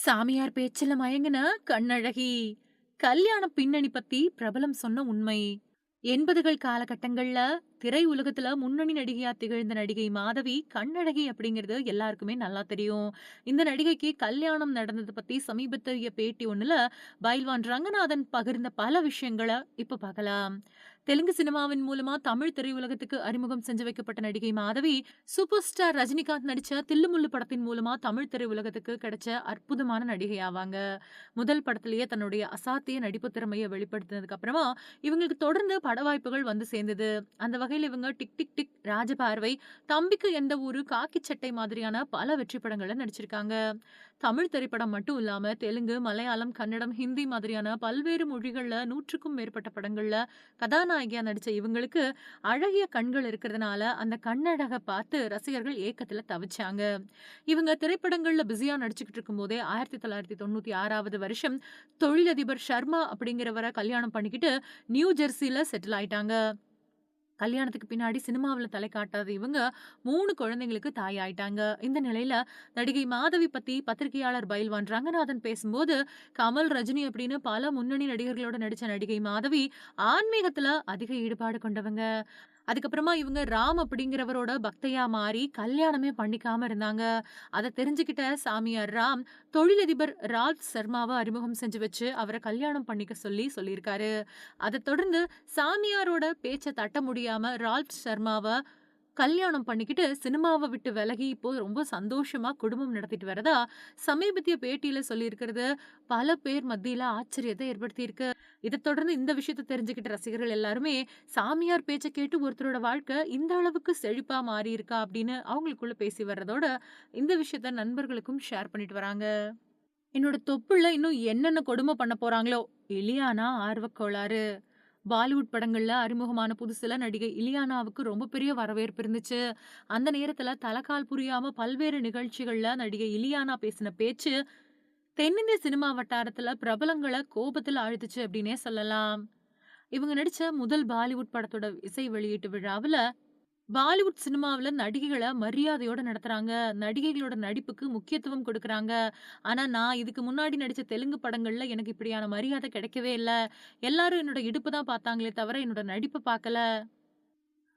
சாமியார் பேச்சுல மயங்குன கண்ணழகி. கல்யாண பின்னணி பத்தி பிரபலம் சொன்ன உண்மை. 80கள் காலகட்டங்கள்ல திரை உலகத்துல முன்னணி நடிகையா திகழ்ந்த நடிகை மாதவி கண்ணழகி அப்படிங்கிறது எல்லாருக்குமே நல்லா தெரியும். இந்த நடிகைக்கு கல்யாணம் நடந்தது பத்தி சமீபத்திய பேட்டி ஒண்ணுல பைல்வான் ரங்கநாதன் பகிர்ந்த பல விஷயங்கள இப்ப பார்க்கலாம். தெலுங்கு சினிமாவின் மூலமா தமிழ் திரையுலகத்துக்கு அறிமுகம் செஞ்சு வைக்கப்பட்ட நடிகை மாதவி, சூப்பர் ஸ்டார் ரஜினிகாந்த் நடிச்ச தில்லுமுல்லு படத்தின் மூலமா தமிழ் திரையுலகத்துக்கு கிடைச்ச அற்புதமான நடிகை ஆவாங்க. முதல் படத்திலேயே தன்னுடைய அசாத்திய நடிப்பு திறமைய வெளிப்படுத்தினதுக்கு அப்புறமா இவங்களுக்கு தொடர்ந்து பட வாய்ப்புகள் வந்து சேர்ந்தது. அந்த வகையில இவங்க டிக் டிக் டிக், ராஜபார்வை, தம்பிக்கு எந்த ஊரு, காக்கி சட்டை மாதிரியான பல வெற்றி படங்கள்ல நடிச்சிருக்காங்க. தமிழ் திரைப்படம் மட்டும் இல்லாம தெலுங்கு, மலையாளம், கன்னடம், ஹிந்தி மாதிரியான பல்வேறு மொழிகள்ல 100க்கும் மேற்பட்ட படங்கள்ல கதாநாயகியா நடிச்ச இவங்களுக்கு அழகிய கண்கள் இருக்கிறதுனால அந்த கண்ணழக பார்த்து ரசிகர்கள் ஏக்கத்துல தவிச்சாங்க. இவங்க திரைப்படங்கள்ல பிஸியா நடிச்சுக்கிட்டு இருக்கும்போதே 1996வது வருஷம் தொழிலதிபர் ஷர்மா அப்படிங்கிறவர கல்யாணம் பண்ணிக்கிட்டு நியூ ஜெர்சில செட்டில் ஆயிட்டாங்க. கல்யாணத்துக்கு பின்னாடி சினிமாவுல தலை காட்டாத இவங்க 3 குழந்தைங்களுக்கு தாயாயிட்டாங்க. இந்த நிலையில நடிகை மாதவி பத்தி பத்திரிகையாளர் பைல்வான் ரங்கநாதன் பேசும்போது, கமல், ரஜினி அப்படின்னு பல முன்னணி நடிகர்களோட நடிச்ச நடிகை மாதவி ஆன்மீகத்துல அதிக ஈடுபாடு கொண்டவங்க. அதுக்கப்புறமா இவங்க ராம் அப்படிங்கிறவரோட பக்தையா மாறி கல்யாணமே பண்ணிக்காம இருந்தாங்க. அத தெரிஞ்சுக்கிட்ட சாமியார் ராம், தொழிலதிபர் ரால்ஃப் சர்மாவ அறிமுகம் செஞ்சு வச்சு அவர கல்யாணம் பண்ணிக்க சொல்லியிருக்காரு. அதத் தொடர்ந்து சாமியாரோட பேச்ச தட்ட முடியாம ரால்ஃப் சர்மாவ கல்யாணம் பண்ணிக்கிட்டு சினிமாவ விட்டு விலகி இப்போ ரொம்ப சந்தோஷமா குடும்பம் நடத்திட்டு வரதா சமீபத்திய பேட்டியில சொல்லியிருக்கிறது பல பேர் மத்தியில ஆச்சரியத்தை ஏற்படுத்தியிருக்கு. இதைத் தொடர்ந்து இந்த விஷயத்த தெரிஞ்சுக்கிட்ட ரசிகர்கள் எல்லாருமே சாமியார் பேச்ச கேட்டு ஒருத்தரோட வாழ்க்கை இந்த அளவுக்கு செழிப்பா மாறி இருக்கா அப்படின்னு அவங்களுக்குள்ள பேசி வர்றதோட இந்த விஷயத்த நண்பர்களுக்கும் ஷேர் பண்ணிட்டு வராங்க. என்னோட தொப்புள்ள இன்னும் என்னென்ன கொடுமை பண்ண போறாங்களோ! இலியானா ஆர்வக்கோளாறு. பாலிவுட் படங்கள்ல அறிமுகமான புதுசுல நடிகை இலியானாவுக்கு ரொம்ப பெரிய வரவேற்பு இருந்துச்சு. அந்த நேரத்துல தலகால் புரியாம பல்வேறு நிகழ்ச்சிகள்ல நடிகை இலியானா பேசின பேச்சு, தென்னிந்திய சினிமா வட்டாரத்துல பிரபலங்கள கோபத்துல ஆழ்த்துச்சு அப்படின்னே சொல்லலாம். இவங்க நடிச்ச முதல் பாலிவுட் படத்தோட இசை வெளியீட்டு விழாவுல பாலிவுட் சினிமாவுல நடிகைகள மரியாதையோட நடத்துறாங்க. நடிகைகளோட நடிப்புக்கு முக்கியத்துவம் குடுக்குறாங்க. ஆனா, நான் இதுக்கு முன்னாடி நடிச்ச தெலுங்கு படங்கள்ல எனக்கு இப்படியான மரியாதை கிடைக்கவே இல்ல. எல்லாரும் என்னோட இடுப்பு தான் பார்த்தாங்களே தவிர, என்னோட நடிப்ப பார்க்கல.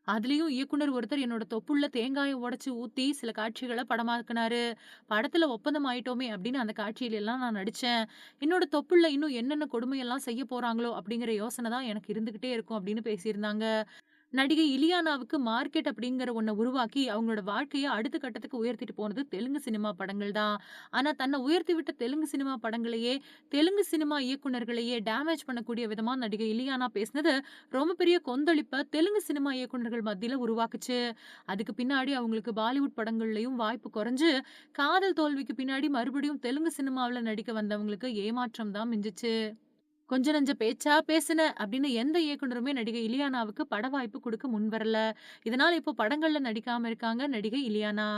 அதுலயும் இயக்குனர் ஒருத்தர் என்னோட தொப்புள்ள தேங்காய உடைச்சு ஊத்தி சில காட்சிகள படமாக்குனாரு. படத்துல ஒப்பந்தம் ஆயிட்டோமே அப்படின்னு அந்த காட்சியில எல்லாம் நான் நடிச்சேன். என்னோட தொப்புள்ள இன்னும் என்னென்ன கொடுமையெல்லாம் செய்ய போறாங்களோ அப்படிங்கிற யோசனை தான் எனக்கு இருந்துகிட்டே இருக்கும் அப்படின்னு பேசியிருந்தாங்க. நடிகை இலியானாவுக்கு மார்க்கெட் அப்படிங்கிற ஒண்ண உருவாக்கி, அவங்களோட வாழ்க்கைய அடுத்த கட்டத்துக்கு உயர்த்திட்டு போனது தெலுங்கு சினிமா படங்கள் தான். ஆனா, தன்னை உயர்த்தி விட்ட தெலுங்கு சினிமா படங்களையே, தெலுங்கு சினிமா இயக்குனர்களையே டேமேஜ் பண்ணக்கூடிய விதமா நடிகை இலியானா பேசினது, ரொம்ப பெரிய கொந்தளிப்ப தெலுங்கு சினிமா இயக்குனர்கள் மத்தியில உருவாக்குச்சு. அதுக்கு பின்னாடி அவங்களுக்கு பாலிவுட் படங்கள்லயும் வாய்ப்பு குறைஞ்சு, காதல் தோல்விக்கு பின்னாடி மறுபடியும் தெலுங்கு சினிமாவுல நடிக்க வந்தவங்களுக்கு ஏமாற்றம் தான் மிஞ்சுச்சு. "கொஞ்ச நஞ்ச பேச்சா பேசுன" அப்படின்னு எந்த இயக்குனருமே நடிகை இலியானாவுக்கு பட வாய்ப்பு குடுக்க முன்வரல. இதனால இப்போ படங்கள்ல நடிக்காம இருக்காங்க நடிகை இலியானா.